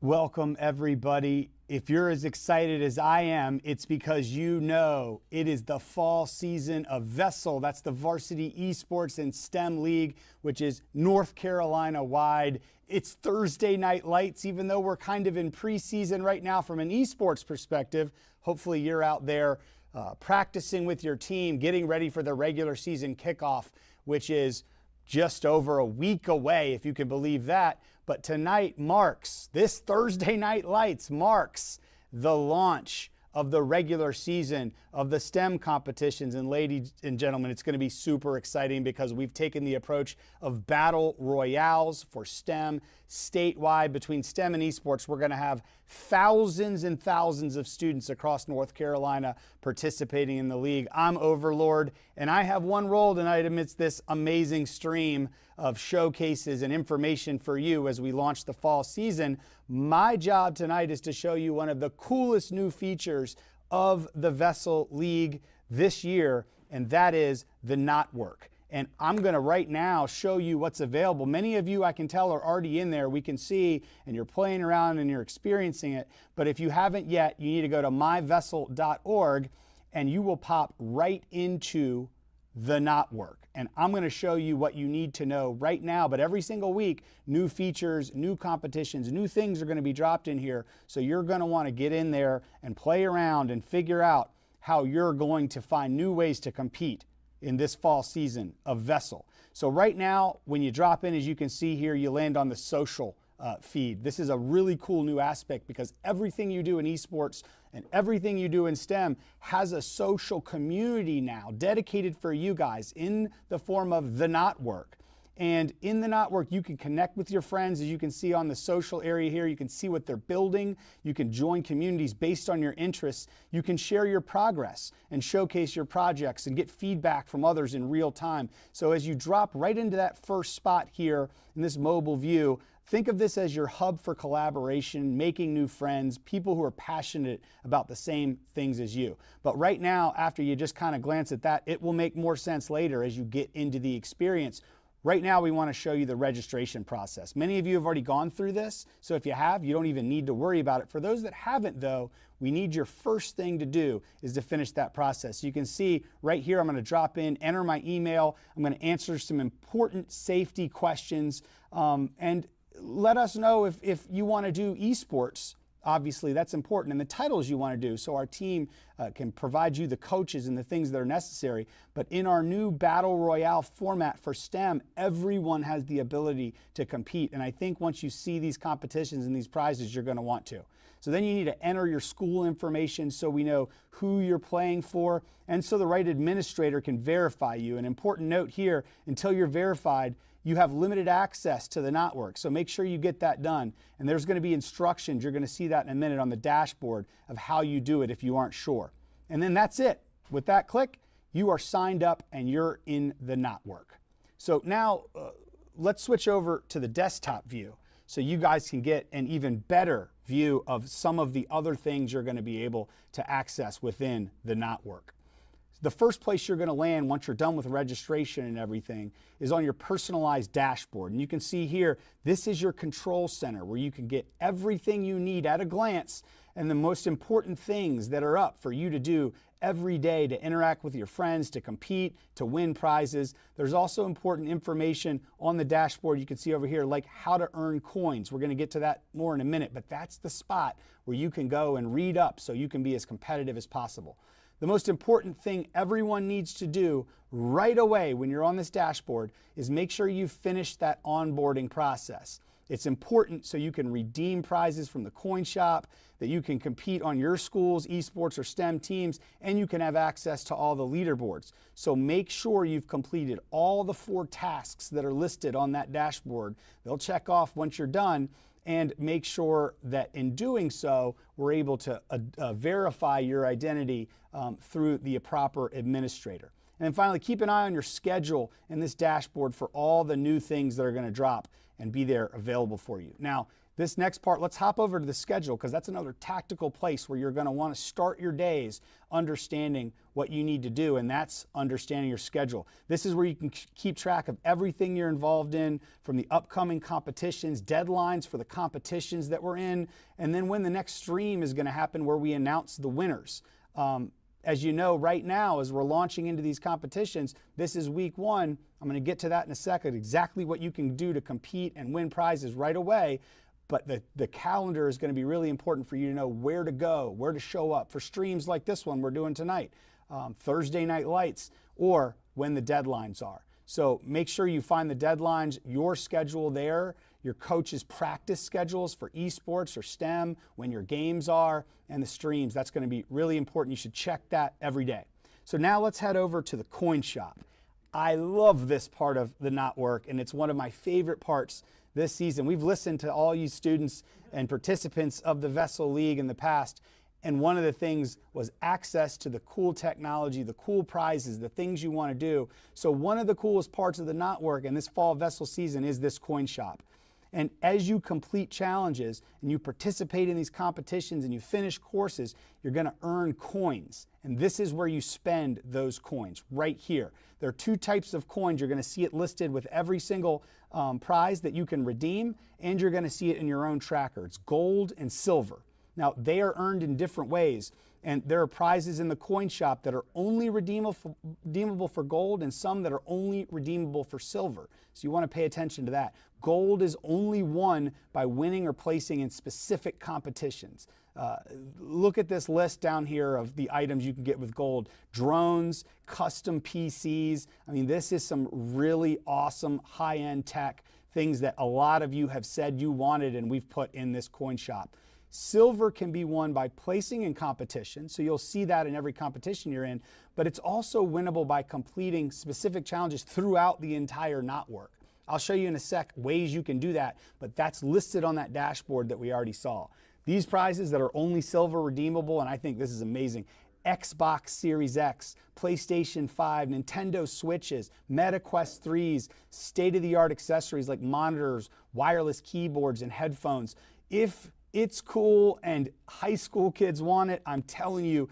Welcome, everybody. If you're as excited as I am, it's because you know it is the fall season of VESL. That's the Varsity Esports and STEM League, which is North Carolina wide. It's Thursday night lights, even though we're kind of in preseason right now from an esports perspective. Hopefully you're out there practicing with your team, getting ready for the regular season kickoff, which is just over a week away, if you can believe that. But tonight marks, this Thursday night lights marks the launch of the regular season of the STEM competitions. And ladies and gentlemen, it's going to be super exciting because we've taken the approach of battle royales for STEM statewide. Between STEM and esports, we're going to have thousands and thousands of students across North Carolina participating in the league. I'm Overlord, and I have one role tonight amidst this amazing stream of showcases and information for you as we launch the fall season. My job tonight is to show you one of the coolest new features of the VESL League this year, and that is the knot work. And I'm going to right now show you what's available. Many of you, I can tell, are already in there. We can see, and you're playing around and you're experiencing it. But if you haven't yet, you need to go to myvesl.org and you will pop right into the knot work. And I'm going to show you what you need to know right now. But every single week, new features, new competitions, new things are going to be dropped in here. So you're going to want to get in there and play around and figure out how you're going to find new ways to compete in this fall season of VESL. So right now, when you drop in, as you can see here, you land on the social feed. This is a really cool new aspect because everything you do in esports and everything you do in STEM has a social community now dedicated for you guys in the form of the knot work. And in the knot work, you can connect with your friends. As you can see on the social area here, you can see what they're building. You can join communities based on your interests. You can share your progress and showcase your projects and get feedback from others in real time. So as you drop right into that first spot here in this mobile view, think of this as your hub for collaboration, making new friends, people who are passionate about the same things as you. But right now, after you just kind of glance at that, it will make more sense later as you get into the experience. Right now, we want to show you the registration process. Many of you have already gone through this, so if you have, you don't even need to worry about it. For those that haven't, though, we need your first thing to do is to finish that process. So you can see right here, I'm going to drop in, enter my email. I'm going to answer some important safety questions, and let us know if you want to do esports. Obviously, that's important, and the titles you want to do, so our team can provide you the coaches and the things that are necessary. But in our new Battle Royale format for STEM, everyone has the ability to compete. And I think once you see these competitions and these prizes, you're going to want to. So then you need to enter your school information so we know who you're playing for, and so the right administrator can verify you. An important note here, until you're verified, you have limited access to the knot work, so make sure you get that done. And there's going to be instructions. You're going to see that in a minute on the dashboard of how you do it if you aren't sure. And then that's it. With that click, you are signed up and you're in the knot work. So now let's switch over to the desktop view so you guys can get an even better view of some of the other things you're going to be able to access within the knot work. The first place you're going to land once you're done with registration and everything is on your personalized dashboard. And you can see here, this is your control center where you can get everything you need at a glance and the most important things that are up for you to do every day to interact with your friends, to compete, to win prizes. There's also important information on the dashboard you can see over here, like how to earn coins. We're going to get to that more in a minute, but that's the spot where you can go and read up so you can be as competitive as possible. The most important thing everyone needs to do right away when you're on this dashboard is make sure you finish that onboarding process. It's important so you can redeem prizes from the coin shop, that you can compete on your school's esports or STEM teams, and you can have access to all the leaderboards. So make sure you've completed all the 4 tasks that are listed on that dashboard. They'll check off once you're done, and make sure that in doing so, we're able to verify your identity through the proper administrator. And then finally, keep an eye on your schedule in this dashboard for all the new things that are going to drop and be there available for you. Now, This next part, let's hop over to the schedule, because that's another tactical place where you're going to want to start your days understanding what you need to do, and that's understanding your schedule. This is where you can keep track of everything you're involved in, from the upcoming competitions, deadlines for the competitions that we're in, and then when the next stream is going to happen where we announce the winners. As you know, right now, as we're launching into these competitions, this is week 1. I'm going to get to that in a second, exactly what you can do to compete and win prizes right away. But the calendar is going to be really important for you to know where to go, where to show up for streams like this one we're doing tonight, Thursday Night Lights, or when the deadlines are. So make sure you find the deadlines, your schedule there, your coach's practice schedules for esports or STEM, when your games are, and the streams. That's going to be really important. You should check that every day. So now let's head over to the coin shop. I love this part of the Not Work, and it's one of my favorite parts this season. We've listened to all you students and participants of the VESL League in the past, and one of the things was access to the cool technology, the cool prizes, the things you want to do. So one of the coolest parts of the Not Work in this fall VESL season is this coin shop. And as you complete challenges and you participate in these competitions and you finish courses, you're going to earn coins. And this is where you spend those coins, right here. There are 2 types of coins. You're going to see it listed with every single prize that you can redeem, and you're going to see it in your own tracker. It's gold and silver. Now, they are earned in different ways, and there are prizes in the coin shop that are only redeemable for gold, and some that are only redeemable for silver. So you want to pay attention to that. Gold is only won by winning or placing in specific competitions. Look at this list down here of the items you can get with gold. Drones, custom PCs. I mean, this is some really awesome high-end tech, things that a lot of you have said you wanted and we've put in this coin shop. Silver can be won by placing in competition, so you'll see that in every competition you're in, but it's also winnable by completing specific challenges throughout the entire Not Work. I'll show you in a sec ways you can do that, but that's listed on that dashboard that we already saw. These prizes that are only silver redeemable, and I think this is amazing: Xbox Series X, PlayStation 5, Nintendo Switches, MetaQuest 3s, state-of-the-art accessories like monitors, wireless keyboards, and headphones. If it's cool and high school kids want it, I'm telling you,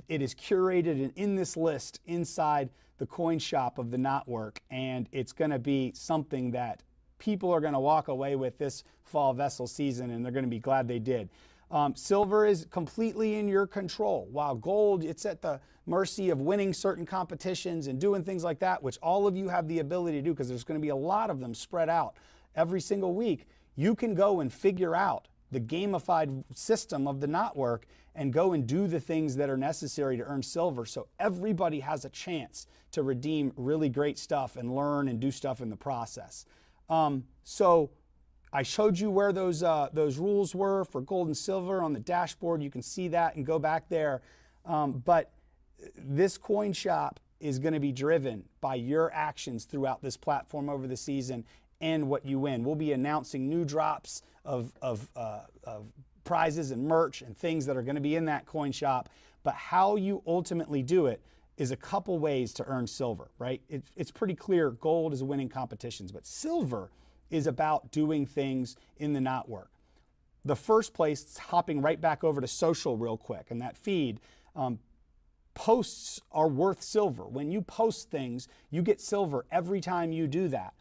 it is curated and in this list inside the coin shop of the Not Work, and it's going to be something that people are going to walk away with this fall VESL season, and they're going to be glad they did. Silver is completely in your control, while gold, it's at the mercy of winning certain competitions and doing things like that, which all of you have the ability to do because there's going to be a lot of them spread out every single week. You can go and figure out the gamified system of the Not Work and go and do the things that are necessary to earn silver, so everybody has a chance to redeem really great stuff and learn and do stuff in the process. So I showed you where those rules were for gold and silver on the dashboard. You can see that and go back there. But this coin shop is going to be driven by your actions throughout this platform over the season and what you win. We'll be announcing new drops of prizes and merch and things that are going to be in that coin shop. But how you ultimately do it is a couple ways to earn silver, right? It's pretty clear gold is winning competitions, but silver is about doing things in the Not Work. The first place, hopping right back over to social real quick, and that feed, posts are worth silver. When you post things, you get silver every time you do that.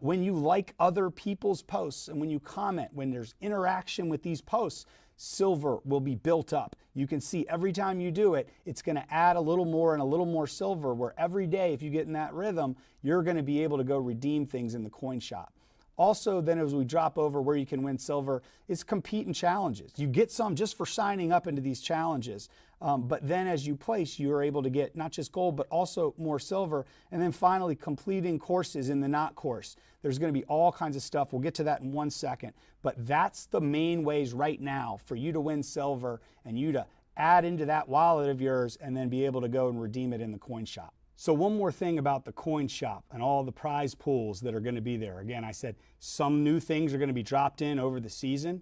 When you like other people's posts and when you comment, when there's interaction with these posts, silver will be built up. You can see every time you do it, it's going to add a little more and a little more silver, where every day, if you get in that rhythm, you're going to be able to go redeem things in the coin shop. Also, then as we drop over where you can win silver, is compete in challenges. You get some just for signing up into these challenges. But then as you place, you're able to get not just gold, but also more silver. And then finally, completing courses in the Not course. There's going to be all kinds of stuff. We'll get to that in 1 second. But that's the main ways right now for you to win silver and you to add into that wallet of yours and then be able to go and redeem it in the coin shop. So one more thing about the coin shop and all the prize pools that are going to be there. Again, I said some new things are going to be dropped in over the season,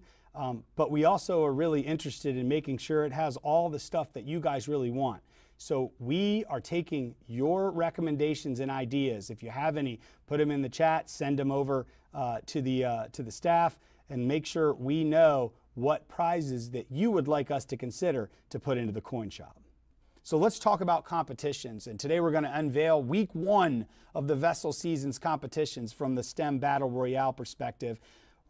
but we also are really interested in making sure it has all the stuff that you guys really want. So we are taking your recommendations and ideas. If you have any, put them in the chat, send them over to the staff, and make sure we know what prizes that you would like us to consider to put into the coin shop. So let's talk about competitions. And today we're going to unveil week 1 of the VESL season's competitions from the STEM Battle Royale perspective.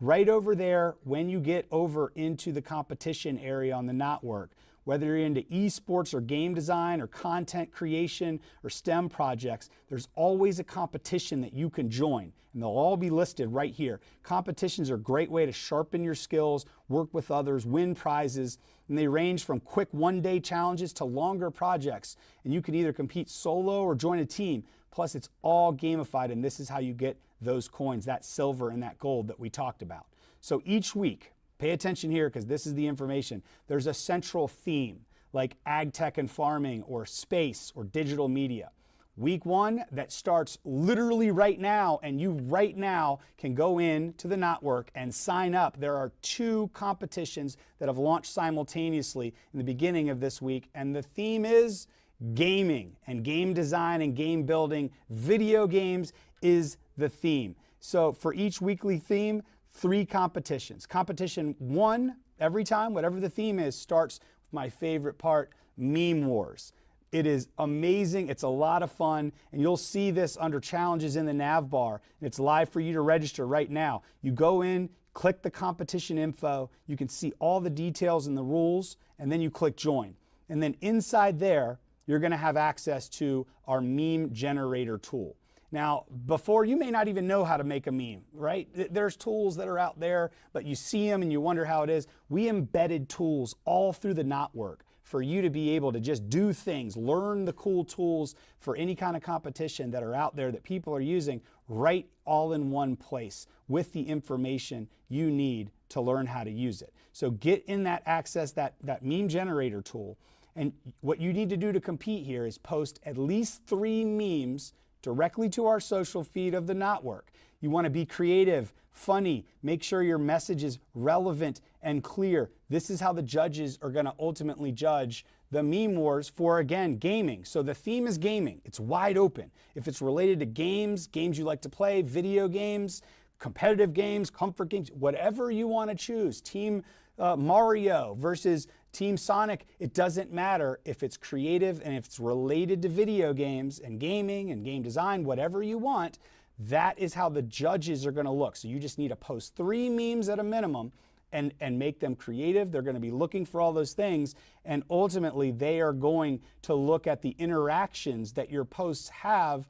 Right over there, when you get over into the competition area on the Knotwork, whether you're into esports or game design or content creation or STEM projects, there's always a competition that you can join. And they'll all be listed right here. Competitions are a great way to sharpen your skills, work with others, win prizes, and they range from quick one-day challenges to longer projects. And you can either compete solo or join a team. Plus, it's all gamified, and this is how you get those coins, that silver and that gold that we talked about. So each week, pay attention here because this is the information. There's a central theme like ag tech and farming or space or digital media. Week 1 that starts literally right now, and you right now can go in to the Knotwork and sign up. There are 2 competitions that have launched simultaneously in the beginning of this week, and the theme is gaming and game design and game building. Video games is the theme. So for each weekly theme, 3 competitions. Competition 1, every time, whatever the theme is, starts with my favorite part, Meme Wars. It is amazing. It's a lot of fun. And you'll see this under challenges in the nav bar. And it's live for you to register right now. You go in, click the competition info. You can see all the details and the rules. And then you click join. And then inside there, you're going to have access to our meme generator tool. Now, before, you may not even know how to make a meme, right? There's tools that are out there, but you see them and you wonder how it is. We embedded tools all through the Knotwork for you to be able to just do things, learn the cool tools for any kind of competition that are out there that people are using, right all in one place with the information you need to learn how to use it. So get in that access, that meme generator tool. And what you need to do to compete here is post at least 3 memes directly to our social feed of the Knotwork. You want to be creative, funny, make sure your message is relevant and clear. This is how the judges are going to ultimately judge the Meme Wars for, again, gaming. So the theme is gaming. It's wide open. If it's related to games, games you like to play, video games, competitive games, comfort games, whatever you want to choose, Team Mario versus Team Sonic, it doesn't matter if it's creative and if it's related to video games and gaming and game design, whatever you want, that is how the judges are going to look. So you just need to post 3 memes at a minimum and make them creative. They're going to be looking for all those things, and ultimately they are going to look at the interactions that your posts have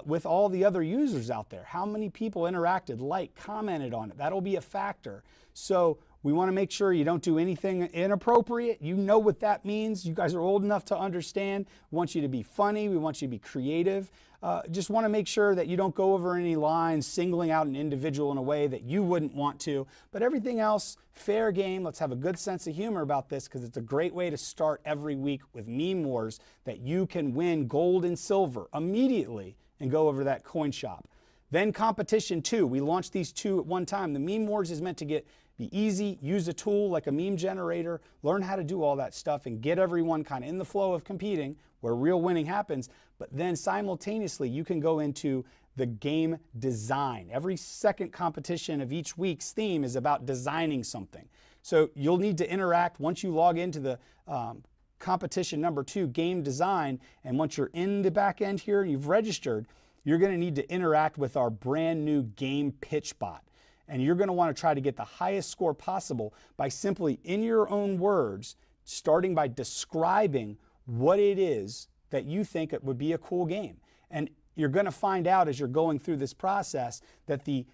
with all the other users out there. How many people interacted, liked, commented on it? That'll be a factor. So we want to make sure you don't do anything inappropriate. You know what that means. You guys are old enough to understand. We want you to be funny. We want you to be creative. Just want to make sure that you don't go over any lines, singling out an individual in a way that you wouldn't want to. But everything else, fair game. Let's have a good sense of humor about this because it's a great way to start every week with Meme Wars that you can win gold and silver immediately and go over to that coin shop. Then competition 2. We launched these 2 at one time. The Meme Wars is meant to be easy, use a tool like a meme generator, learn how to do all that stuff and get everyone kind of in the flow of competing where real winning happens. But then simultaneously, you can go into the game design. Every second competition of each week's theme is about designing something. So you'll need to interact once you log into the competition number 2, game design. And once you're in the back end here and you've registered, you're going to need to interact with our brand new game pitch bot. And you're going to want to try to get the highest score possible by simply, in your own words, starting by describing what it is that you think it would be a cool game. And you're going to find out as you're going through this process that the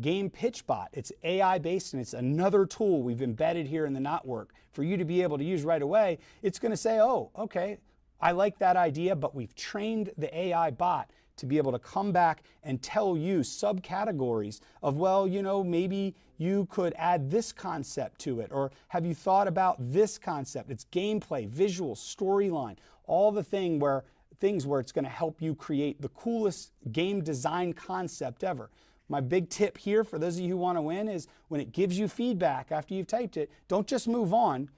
game pitch bot, it's AI based and it's another tool we've embedded here in the Knotwork for you to be able to use right away. It's going to say, oh, okay, I like that idea, but we've trained the AI bot to be able to come back and tell you subcategories of, well, you know, maybe you could add this concept to it, or have you thought about this concept? It's gameplay, visual, storyline, all the things where it's going to help you create the coolest game design concept ever. My big tip here for those of you who want to win is when it gives you feedback after you've typed it, don't just move on.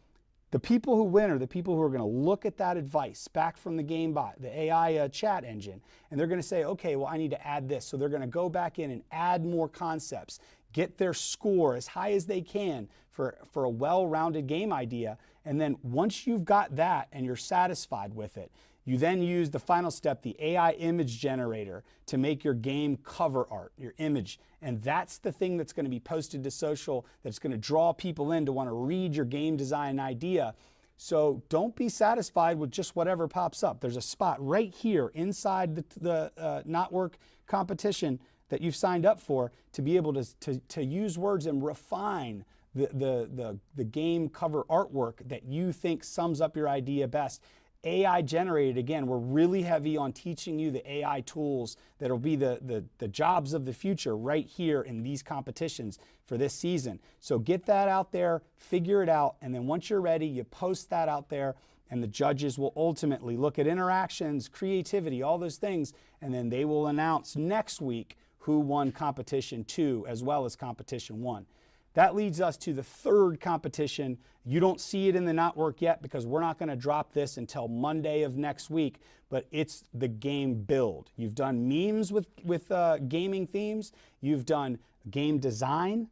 The people who win are the people who are going to look at that advice back from the game bot, the AI chat engine, and they're going to say, okay, well, I need to add this. So they're going to go back in and add more concepts, get their score as high as they can for a well-rounded game idea. And then once you've got that and you're satisfied with it, you then use the final step, the AI image generator, to make your game cover art, your image. And that's the thing that's going to be posted to social, that's going to draw people in to want to read your game design idea. So don't be satisfied with just whatever pops up. There's a spot right here inside the Not Work competition that you've signed up for to be able to use words and refine the game cover artwork that you think sums up your idea best. AI generated, again, we're really heavy on teaching you the AI tools that will be the jobs of the future right here in these competitions for this season. So get that out there, figure it out, and then once you're ready, you post that out there, and the judges will ultimately look at interactions, creativity, all those things, and then they will announce next week who won competition 2 as well as competition 1. That leads us to the third competition. You don't see it in the Not Work yet because we're not going to drop this until Monday of next week, but it's the game build. You've done memes with gaming themes. You've done game design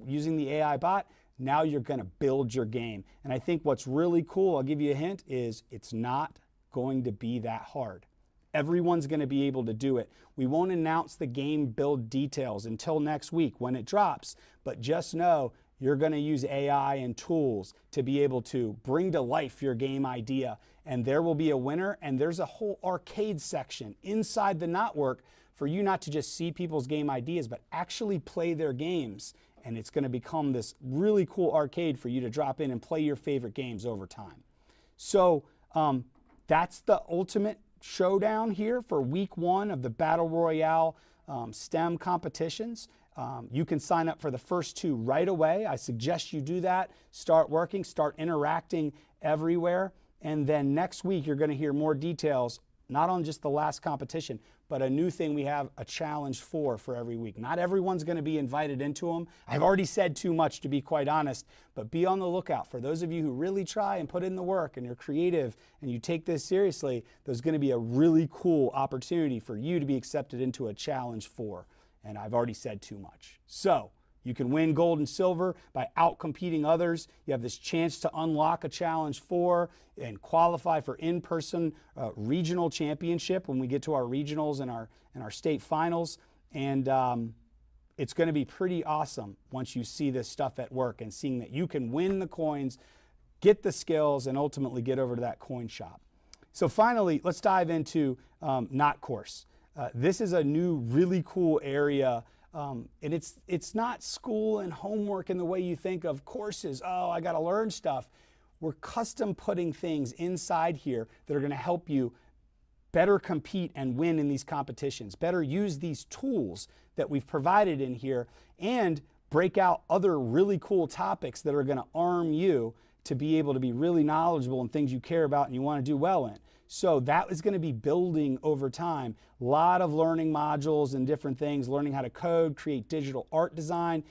using the AI bot. Now you're going to build your game. And I think what's really cool, I'll give you a hint, is it's not going to be that hard. Everyone's going to be able to do it. We won't announce the game build details until next week when it drops, but just know you're going to use AI and tools to be able to bring to life your game idea. And there will be a winner, and there's a whole arcade section inside the Not Work for you not to just see people's game ideas, but actually play their games. And it's going to become this really cool arcade for you to drop in and play your favorite games over time. So that's the ultimate showdown here for week 1 of the Battle Royale STEM competitions. You can sign up for the first 2 right away. I suggest you do that. Start working, start interacting everywhere. And then next week, you're going to hear more details, not on just the last competition, but a new thing we have, a challenge for every week. Not everyone's going to be invited into them. I've already said too much, to be quite honest, but be on the lookout. For those of you who really try and put in the work and you're creative and you take this seriously, there's going to be a really cool opportunity for you to be accepted into a challenge for. And I've already said too much. So you can win gold and silver by out-competing others. You have this chance to unlock a challenge 4 and qualify for in-person regional championship when we get to our regionals and our state finals. And it's going to be pretty awesome once you see this stuff at work and seeing that you can win the coins, get the skills, and ultimately get over to that coin shop. So finally, let's dive into Not Course. This is a new, really cool area. And it's not school and homework in the way you think of courses. Oh, I got to learn stuff. We're custom putting things inside here that are going to help you better compete and win in these competitions, better use these tools that we've provided in here, and break out other really cool topics that are going to arm you to be able to be really knowledgeable in things you care about and you want to do well in. So that is going to be building over time. A lot of learning modules and different things, learning how to code, create digital art design,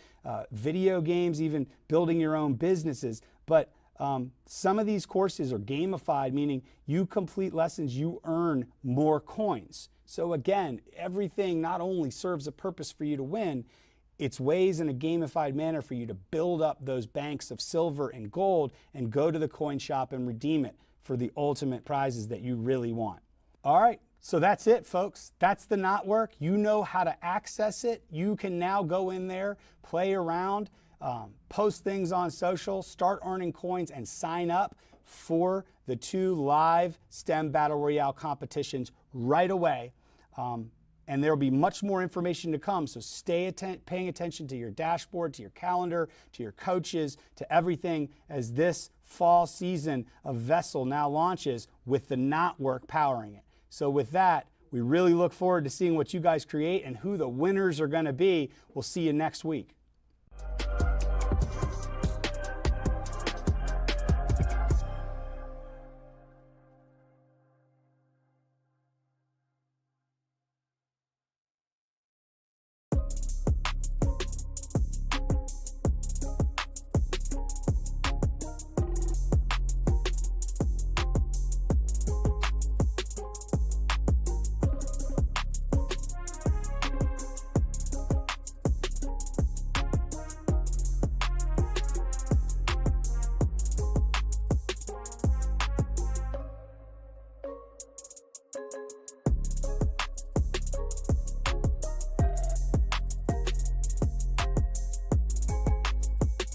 video games, even building your own businesses. But some of these courses are gamified, meaning you complete lessons, you earn more coins. So again, everything not only serves a purpose for you to win, it's ways in a gamified manner for you to build up those banks of silver and gold and go to the coin shop and redeem it for the ultimate prizes that you really want. All right, so that's it, folks. That's the Not Work. You know how to access it. You can now go in there, play around, post things on social, start earning coins, and sign up for the 2 live STEM Battle Royale competitions right away. And there will be much more information to come, so stay paying attention to your dashboard, to your calendar, to your coaches, to everything as this fall season of VESL now launches with the Not Work powering it. So with that, we really look forward to seeing what you guys create and who the winners are going to be. We'll see you next week.